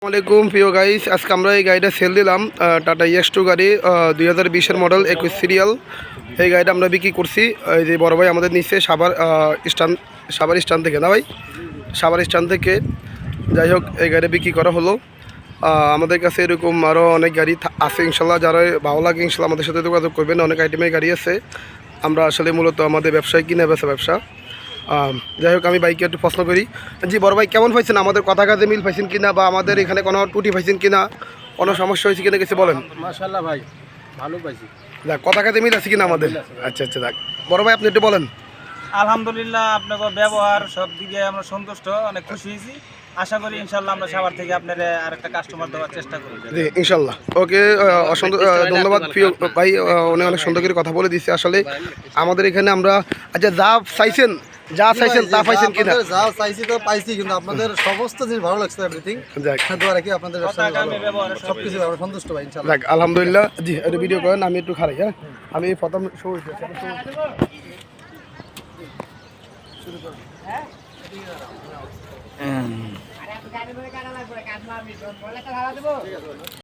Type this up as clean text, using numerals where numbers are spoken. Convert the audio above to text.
আসসালামাইকুম প্রিয় গাইস, আজকে আমরা এই গাড়িটা সেল দিলাম। টাটা EX2 গাড়ি 2020-এর মডেল 21 সিরিয়াল। এই গাড়িটা আমরা বিক্রি করছি। এই যে বড় ভাই আমাদের নিচে সাভার স্ট্যান্ড থেকে, না ভাই, সাভার স্ট্যান্ড থেকে। যাই হোক, এই গাড়ি বিক্রি করা হলো। আমাদের কাছে এরকম আরও অনেক গাড়ি আছে ইনশাল্লাহ। যারা ভালো লাগে ইনশাল্লাহ আমাদের সাথে যোগাযোগ করবেন। অনেক আইটেমের গাড়ি আছে। আমরা আসলে মূলত আমাদের ব্যবসায় কিনে ব্যবসা। যাই হোক, আমি বাইকে একটু প্রশ্ন করি। জি বড় ভাই, কেমন পাইছেন? আমাদের কথা কাজে মিল পাইছেন কিনা, বা আমাদের এখানে কোনো ত্রুটি পাইছেন কিনা, কোনো সমস্যা হয়েছে কিনা কিছু বলেন। মাশাআল্লাহ ভাই, ভালো পাইছি। দেখ, কথা কাজে মিল আছে কিনা আমাদের। আচ্ছা, দেখ বড় ভাই, আপনি একটু বলেন। আলহামদুলিল্লাহ, আপনার ব্যবহার সব দিকে আমরা সন্তুষ্ট, অনেক খুশি হয়েছি। আশা করি ইনশাল্লাহ আমরা সাভার থেকে আপনার আরেকটা কাস্টমার দেওয়ার চেষ্টা করি। জি ইনশাল্লাহ। ওকে, অসংখ্য ধন্যবাদ প্রিয় ভাই। উনি অনেক সুন্দর করে কথা বলে দিচ্ছে। আসলে আমাদের এখানে আমরা যা চাইছেন তা পাইছেন কিনা? যা চাইছি তো পাইছি, কিন্তু আপনাদের সমস্ত জিনিস ভালো লাগছে। এভরিথিং দোয়া কি আপনাদের সবকিছু আমরা সন্তুষ্ট ভাই ইনশাআল্লাহ। দেখ আলহামদুলিল্লাহ। জি, একটু ভিডিও করেন, আমি একটু খারাই। হ্যাঁ, আমি প্রথম শুরু